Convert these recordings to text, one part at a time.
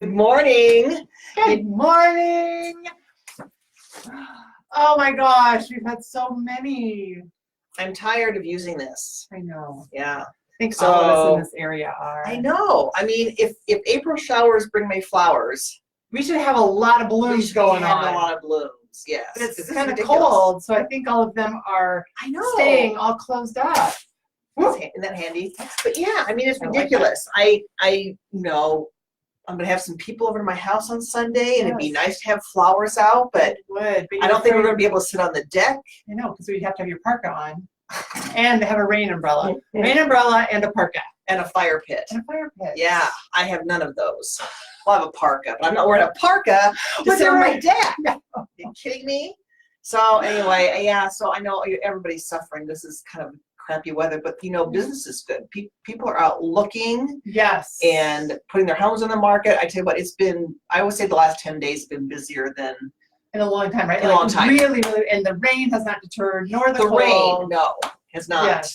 Good morning. Good morning. Oh my gosh, we've had so many. I'm tired of using this. I know. Yeah. I think all of us in this area are. I know. I mean, if April showers bring me flowers, we should have a lot of balloons going on. A lot of blooms. Yes. But it's kind of cold, so I think all of them are staying all closed up. Isn't that handy? But yeah, I mean, it's ridiculous. I know I'm going to have some people over to my house on Sunday, and it'd be nice to have flowers out, but I don't think we're going to be able to sit on the deck. I know, because we'd have to have your parka on and have a rain umbrella. Rain umbrella and a parka. And a fire pit. And a fire pit. Yeah, I have none of those. I'll have a parka, but I'm not wearing a parka to sit on my deck. No. Are you kidding me? So anyway, yeah, so I know everybody's suffering. This is kind of crappy weather, but you know, business is good. People are out looking, and putting their homes on the market. I tell you what, it's been, I would say the last 10 days have been busier than in a long time, right? In a long time. Really, and the rain has not deterred, nor the cold. Rain, no, has not.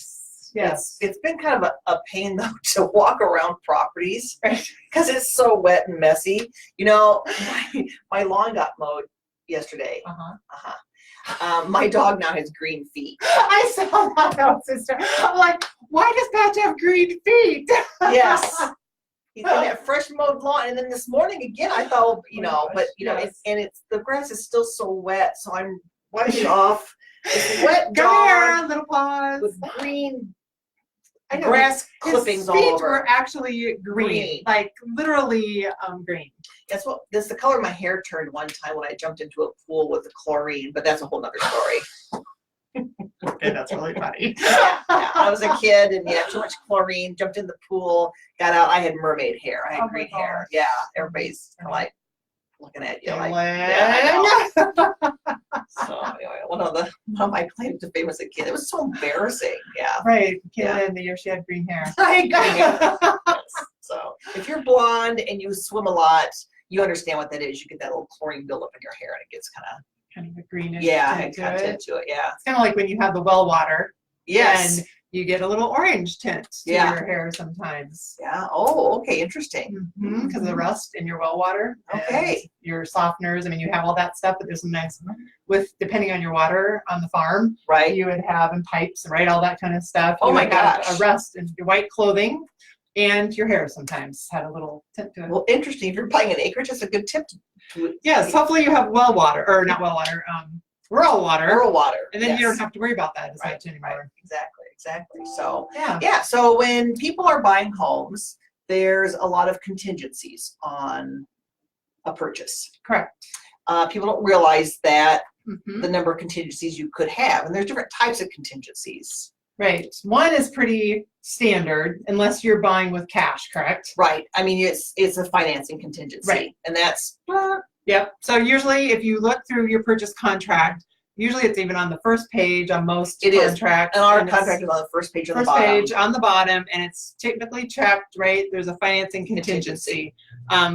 Yes. It's been kind of a pain though to walk around properties because it's so wet and messy. You know, my lawn got mowed yesterday. My dog now has green feet. I saw that out, sister. I'm like, why does Patch have green feet? Yes. He's got that fresh mowed lawn, and then this morning again, I thought, you know, but you know, it's the grass is still so wet, so I'm wiping off this wet dog here, little paws with green grass clippings all over. His feet were actually green, like literally green. That's the color my hair turned one time when I jumped into a pool with the chlorine, but that's a whole nother story. Okay, that's really funny. Yeah, I was a kid and too much chlorine, jumped in the pool, got out. I had mermaid hair. I had green hair. Yeah, everybody's kind of like looking at you like, I know. So anyway, one of my claims to fame as a kid. It was so embarrassing. Yeah. Right. In the year she had green hair. I had green hair. Yes. So if you're blonde and you swim a lot, you understand what that is. You get that little chlorine buildup in your hair, and it gets kind of a greenish. Yeah, content to it. Yeah. It's kind of like when you have the well water. Yes. And you get a little orange tint to your hair sometimes. Yeah. Oh, okay. Interesting. Because of the rust in your well water. Okay. Your softeners. I mean, you have all that stuff, but there's some nice, depending on your water on the farm. Right. You would have in pipes, right? All that kind of stuff. Oh my gosh. A rust in your white clothing, and your hair sometimes had a little tint to it. Well, interesting. If you're buying an acreage, that's a good tip to Yes. Hopefully you have well water, or not well water, rural water. Rural water. And then you don't have to worry about that as much anymore. Right. Exactly. So so when people are buying homes, there's a lot of contingencies on a purchase. Correct. People don't realize that the number of contingencies you could have, and there's different types of contingencies. Right. One is pretty standard, unless you're buying with cash, correct? Right. I mean, it's a financing contingency, right? And that's yep. So usually, if you look through your purchase contract, usually it's even on the first page on most contracts. And our contract is on the first page on the bottom. First page on the bottom, and it's technically checked, right? There's a financing contingency,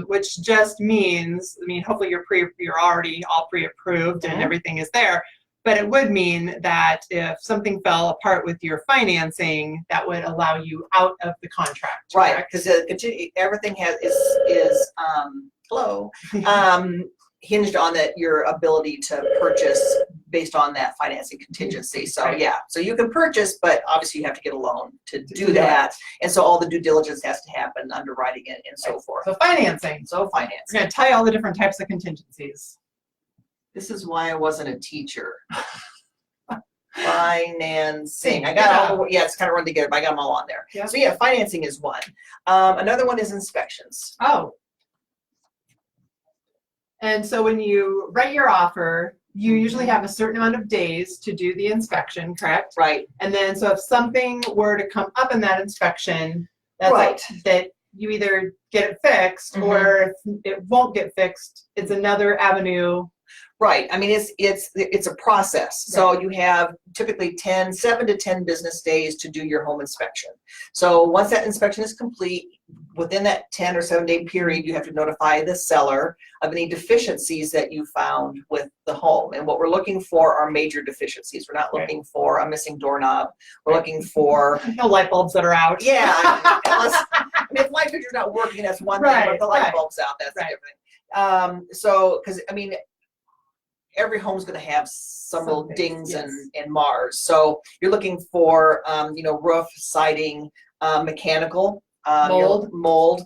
which just means, I mean, hopefully you're already all pre-approved and everything is there. But it would mean that if something fell apart with your financing, that would allow you out of the contract. Right, because everything is hinged on your ability to purchase based on that financing contingency. So so you can purchase, but obviously you have to get a loan to do that. And so all the due diligence has to happen, underwriting it, and so forth. So financing. We're going to tell you all the different types of contingencies. This is why I wasn't a teacher. Financing. I got all it's kind of run together, but I got them all on there. Yeah. So financing is one. Another one is inspections. Oh. And so when you write your offer, you usually have a certain amount of days to do the inspection, correct? Right. And then so if something were to come up in that inspection, that's that you either get it fixed or if it won't get fixed, it's another avenue. Right. I mean, it's a process. So you have typically 7 to 10 business days to do your home inspection. So once that inspection is complete, within that 10 or 7 day period, you have to notify the seller of any deficiencies that you found with the home. And what we're looking for are major deficiencies. We're not looking for a missing doorknob. We're looking for no light bulbs that are out. Yeah, mean, if light fixture's not working, that's one thing, but Right, if the light right. bulb's out, that's Right. different. So, because I mean, every home's going to have some little Some dings things, and mars. So you're looking for, roof, siding, mechanical, mold,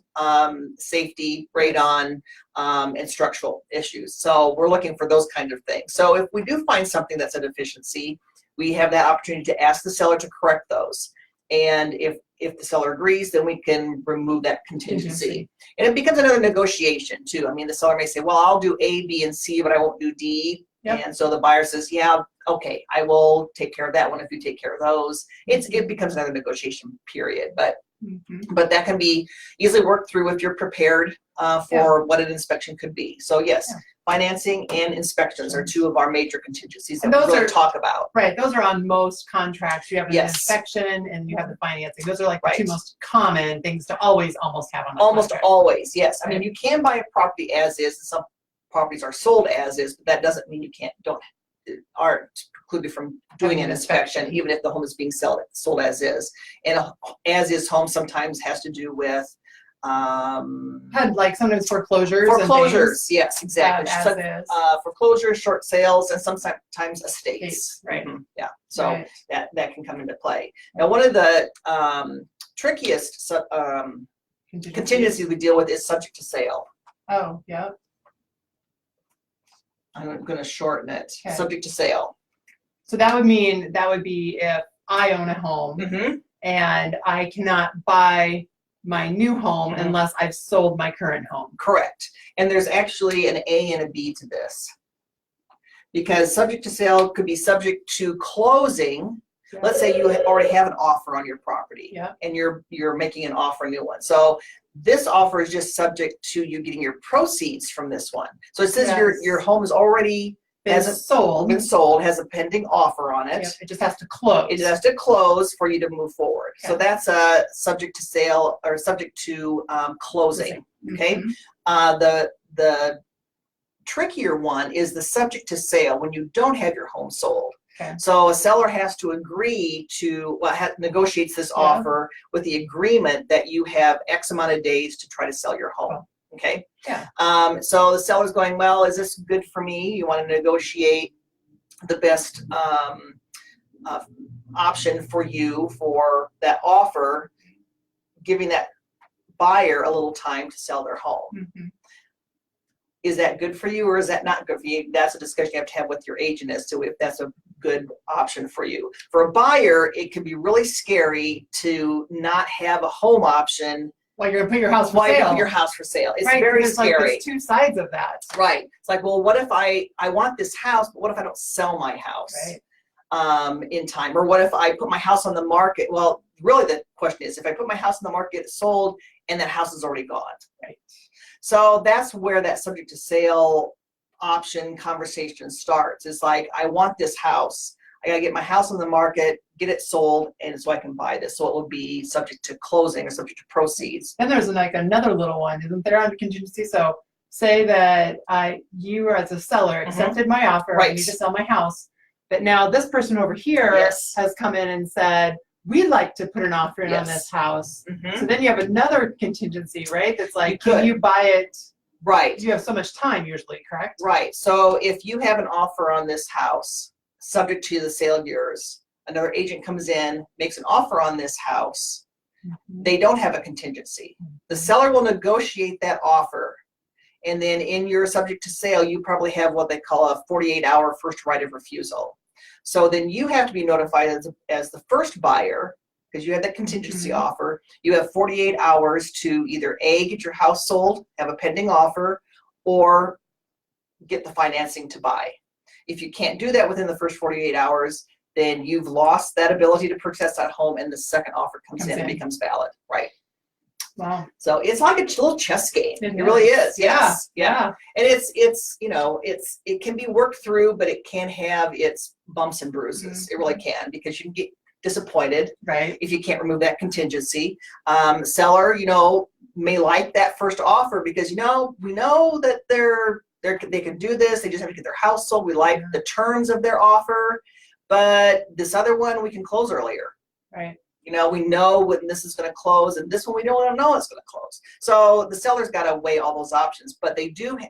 safety, radon, and structural issues. So we're looking for those kind of things. So if we do find something that's a deficiency, we have that opportunity to ask the seller to correct those. And if the seller agrees, then we can remove that contingency. And it becomes another negotiation too. I mean, the seller may say, well, I'll do A, B, and C, but I won't do D. Yep. And so the buyer says, yeah, okay, I will take care of that one if you take care of those. It becomes another negotiation period, but that can be easily worked through if you're prepared for what an inspection could be. So yes, financing and inspections are two of our major contingencies that we really talk about. Right, those are on most contracts. You have an inspection and you have the financing. Those are like the two most common things to always almost have on the contract. Always, yes. I mean, you can buy a property as is, and some properties are sold as is, but that doesn't mean you aren't precluded from doing an inspection, even if the home is being sold as is. And a as is home sometimes has to do with had like sometimes foreclosures. Foreclosures, yes, exactly. So, foreclosures, short sales, and sometimes estates. Right. Yeah. So that can come into play. Now, one of the trickiest contingencies we deal with is subject to sale. Oh, yeah. I'm going to shorten it. Okay. Subject to sale. So that would be if I own a home and I cannot buy my new home unless I've sold my current home. Correct. And there's actually an A and a B to this. Because subject to sale could be subject to closing. Yeah. Let's say you already have an offer on your property and you're making an offer, a new one. So this offer is just subject to you getting your proceeds from this one. So it says your home is already been sold, has a pending offer on it. Yep. It just has to close. It has to close for you to move forward. Okay. So that's subject to sale or subject to closing. Okay. The trickier one is the subject to sale when you don't have your home sold. Okay. So a seller has to agree to negotiates this offer with the agreement that you have X amount of days to try to sell your home. Okay. Yeah. So the seller's going, well, is this good for me? You want to negotiate the best option for you for that offer, giving that buyer a little time to sell their home. Is that good for you or is that not good for you? That's a discussion you have to have with your agent as to if that's a good option for you. For a buyer, it can be really scary to not have a home option while you're going to put your house for sale. Put your house for sale. It's very scary. Like there's two sides of that. Right. It's like, well, what if I want this house, but what if I don't sell my house in time? Or what if I put my house on the market? Well, really the question is, if I put my house on the market, it's sold, and that house is already gone. Right. So that's where that subject to sale option conversation starts. It's like, I want this house. I gotta get my house on the market, get it sold, and so I can buy this. So it will be subject to closing or subject to proceeds. And there's like another little one, isn't there, under contingency? So say that you as a seller accepted my offer, I need to sell my house, but now this person over here has come in and said, we'd like to put an offer in on this house. So then you have another contingency, right? That's like, can you buy it? Right. You have so much time usually, correct? Right. So if you have an offer on this house, subject to the sale of yours, another agent comes in, makes an offer on this house, they don't have a contingency. The seller will negotiate that offer. And then in your subject to sale, you probably have what they call a 48-hour first right of refusal. So then you have to be notified as the first buyer, because you had that contingency offer. You have 48 hours to either A, get your house sold, have a pending offer, or get the financing to buy. If you can't do that within the first 48 hours, then you've lost that ability to purchase that home, and the second offer comes in and becomes valid. Right. Wow. So it's like a little chess game. It really is. Yes. Yeah. And it can be worked through, but it can have its bumps and bruises. It really can, because you can get disappointed if you can't remove that contingency. Seller, may like that first offer because we know that they can do this. They just have to get their house sold. We like the terms of their offer, but this other one we can close earlier. Right. We know when this is going to close, and this one we don't know it's going to close. So the seller's got to weigh all those options, but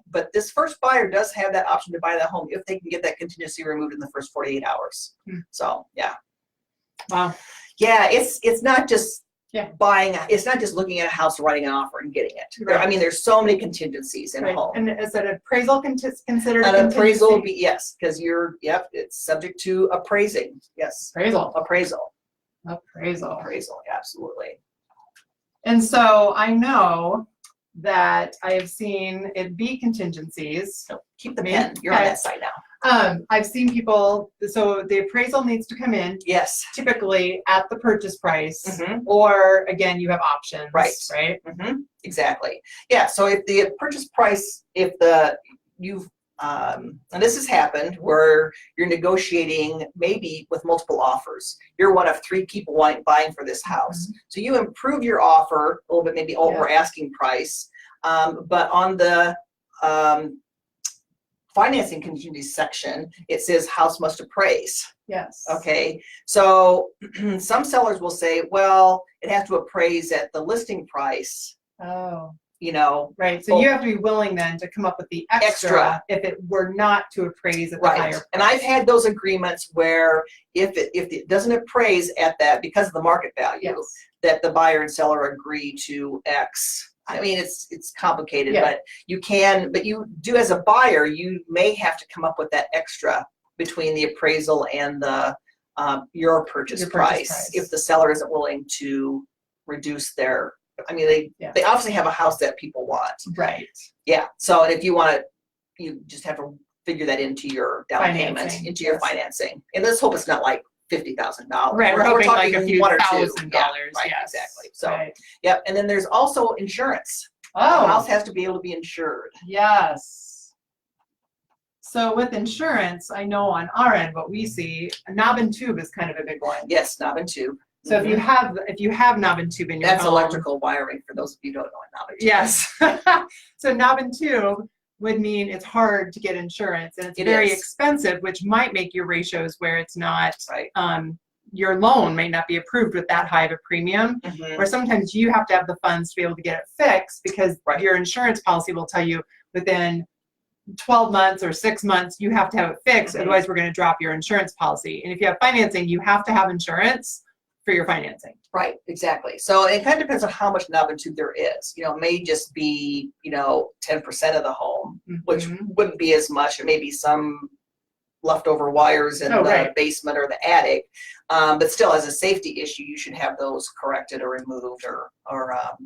but this first buyer does have that option to buy that home if they can get that contingency removed in the first 48 hours. So, yeah. Wow. Yeah, it's not just Yeah. buying, it's not just looking at a house, writing an offer and getting it. Right. I mean, there's so many contingencies in a home. And is that appraisal considered a An appraisal would contingency? be, yes, because it's subject to appraising. Yes. Appraisal. Appraisal, absolutely. And so I know that I have seen it be contingencies. Keep the pen, you're on Okay. that side now. I've seen people, so the appraisal needs to come in Yes. typically at the purchase price, Mhm. or again, you have options. Right. Right. Exactly. Yeah, so if the purchase price, and this has happened where you're negotiating maybe with multiple offers. You're one of 3 people buying for this house. So you improve your offer a little bit, maybe over asking price, but on the financing contingency section, it says house must appraise. Yes. Okay, so some sellers will say, well, it has to appraise at the listing price, Oh. Right. So you have to be willing then to come up with the extra if it were not to appraise at the higher price. And I've had those agreements where if it doesn't appraise at that because of the market value, that the buyer and seller agree to X. I mean, it's complicated, but you do as a buyer, you may have to come up with that extra between the appraisal and the your purchase price if the seller isn't willing to reduce their. I mean, they obviously have a house that people want. Right. Yeah. So if you want to, you just have to figure that into your down payment, into your financing. And let's hope it's not like $50,000. Right. We're hoping like a few $1,000. Right. Yes. Exactly. So, yep. And then there's also insurance. Oh. The house has to be able to be insured. Yes. So with insurance, I know on our end, what we see, a knob and tube is kind of a big one. Yes, knob and tube. So if you have knob and tube in your home, that's electrical wiring for those of you who don't know what knob and tube. Yes. So knob and tube would mean it's hard to get insurance and it's very expensive, which might make your ratios where it's not your loan may not be approved with that high of a premium, or sometimes you have to have the funds to be able to get it fixed because your insurance policy will tell you within 12 months or 6 months you have to have it fixed, otherwise we're going to drop your insurance policy. And if you have financing, you have to have insurance for your financing. Right, exactly. So it kind of depends on how much knob and tube there is. It may just be 10% of the home, which wouldn't be as much. It may be some leftover wires in the basement or the attic, but still, as a safety issue, you should have those corrected or removed, or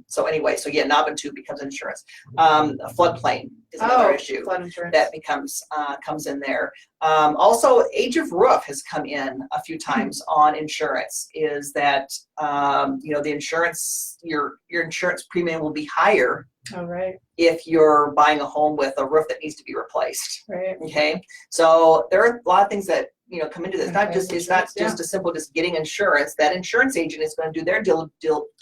so anyway. So yeah, knob and tube becomes insurance. A floodplain is another issue flood insurance that comes in there. Also, age of roof has come in a few times on insurance. Is that the insurance your insurance premium will be higher. Oh, right. If you're buying a home with a roof that needs to be replaced. Right. Okay. So there are a lot of things that come into this. It's not just as simple as getting insurance. That insurance agent is going to do their due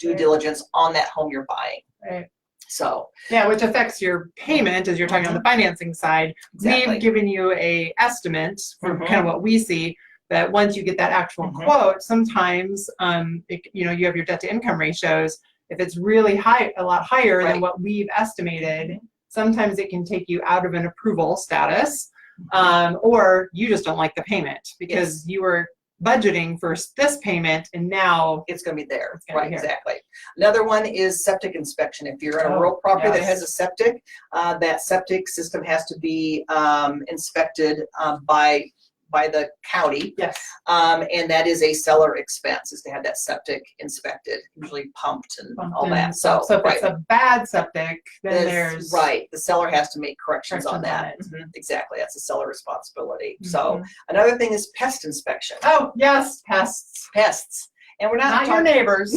diligence on that home you're buying. Right. So yeah, which affects your payment as you're talking on the financing side. Exactly. We've given you a estimate for kind of what we see. That once you get that actual quote, sometimes you have your debt to income ratios. If it's really high, a lot higher than what we've estimated, sometimes it can take you out of an approval status, or you just don't like the payment because you were budgeting for this payment and now it's going to be there. Right, exactly. Another one is septic inspection. If you're in a rural property that has a septic, that septic system has to be inspected by the county. Yes. And that is a seller expense, is to have that septic inspected, usually pumped and all that. So if it's a bad septic, then there's the seller has to make corrections on that. Exactly, that's a seller responsibility. So another thing is pest inspection. Oh yes, pests. And we're not your neighbors.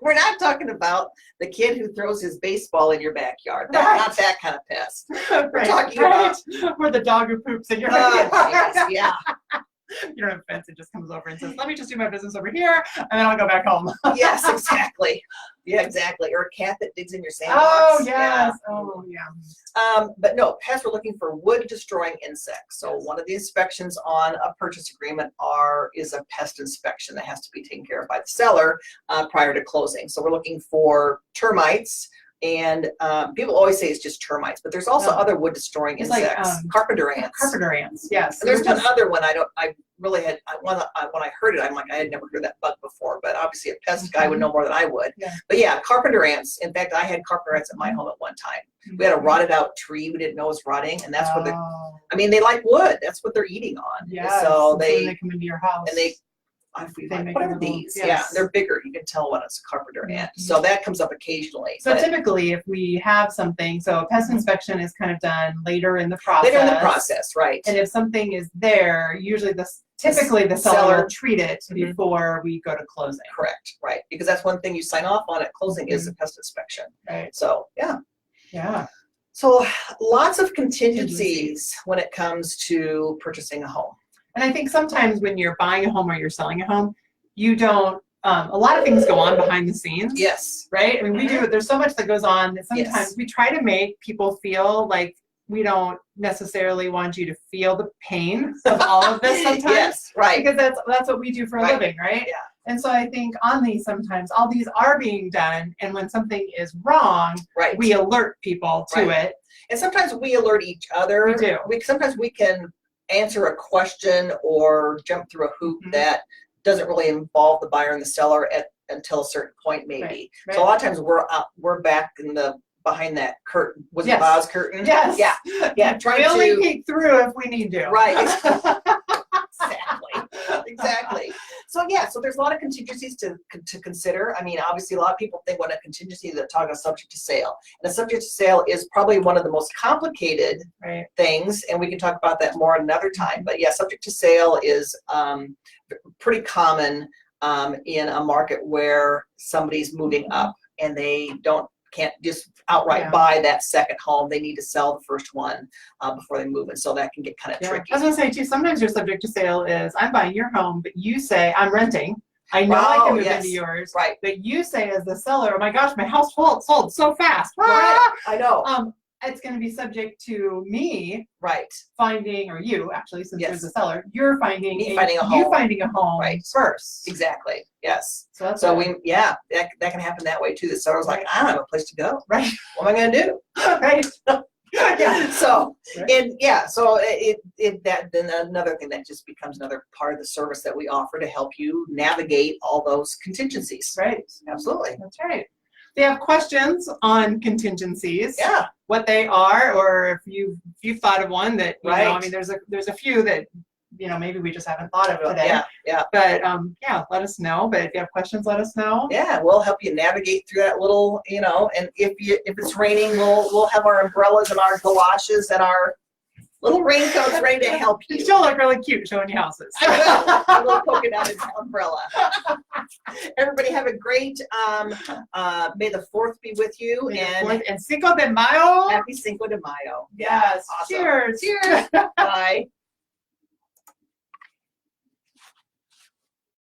We're not talking about the kid who throws his baseball in your backyard. Not that kind of pest. We're talking about or the dog who poops in your backyard. Yeah. You don't have a fence, it just comes over and says, let me just do my business over here, and then I'll go back home. Yes, exactly. Yeah, exactly. Or a cat that digs in your sandbox. Oh, yes. Oh, yeah. But no, pests, we're looking for wood destroying insects. So one of the inspections on a purchase agreement is a pest inspection that has to be taken care of by the seller prior to closing. So we're looking for termites. And people always say it's just termites, but there's also other wood destroying insects, like, carpenter ants. Carpenter ants, yes. And there's one other one when I heard it, I'm like, I had never heard that bug before, but obviously a pest guy would know more than I would. Yeah. But yeah, carpenter ants. In fact, I had carpenter ants at my home at one time. We had a rotted out tree we didn't know was rotting, and that's what they like wood. That's what they're eating on. Yes. So when they come into your house. And what are these? Yes. Yeah, they're bigger. You can tell when it's a carpenter ant. So that comes up occasionally. So typically, if we have something, so a pest inspection is kind of done later in the process. Later in the process, right. And if something is there, usually typically the seller will treat it before we go to closing. Correct, right. Because that's one thing you sign off on at closing is a pest inspection. Right. So, yeah. Yeah. So lots of contingencies when it comes to purchasing a home. And I think sometimes when you're buying a home or you're selling a home, you don't, a lot of things go on behind the scenes. Yes. Right? I mean, there's so much that goes on that sometimes we try to make people feel like we don't necessarily want you to feel the pain of all of this sometimes. Yes, right. Because that's what we do for a living, right? Yeah. And so I think on these sometimes all these are being done, and when something is wrong, we alert people to it. And sometimes we alert each other. We do. Sometimes we can answer a question or jump through a hoop that doesn't really involve the buyer and the seller until a certain point, maybe. So a lot of times we're back behind that curtain. Was it Bob's curtain? Yes. Yeah. Yeah. Trying to only peek through if we need to. Right. Exactly. So there's a lot of contingencies to consider. I mean, obviously a lot of people think when a contingency they're talking about subject to sale. And a subject to sale is probably one of the most complicated things, and we can talk about that more another time. But yeah, subject to sale is pretty common in a market where somebody's moving up and they can't just outright buy that second home. They need to sell the first one before they move, and so that can get kind of tricky. I was gonna say too, sometimes your subject to sale is I'm buying your home, but you say I'm renting. I know I can move into yours, but you say as the seller, oh my gosh, my house sold so fast. Right. I know. It's going to be subject to me finding, or you actually, since there's a seller, you're finding finding a home first. Exactly. Yes. So that's that can happen that way too. The seller's like, I don't have a place to go. Right. What am I going to do? Right. Yeah. So then another thing that just becomes another part of the service that we offer to help you navigate all those contingencies. Right. Absolutely. That's right. They have questions on contingencies. Yeah. What they are, or if you've thought of one that you know, I mean, there's a few that maybe we just haven't thought of today. Yeah. But let us know. But if you have questions, let us know. Yeah, we'll help you navigate through that little, and if it's raining, we'll have our umbrellas and our galoshes and our little raincoats ready to help you. You still look really cute showing you houses. A little polka dotted umbrella. Everybody have a great, may the 4th be with you. And Cinco de Mayo. Happy Cinco de Mayo. Yes. Awesome. Cheers. Cheers. Bye.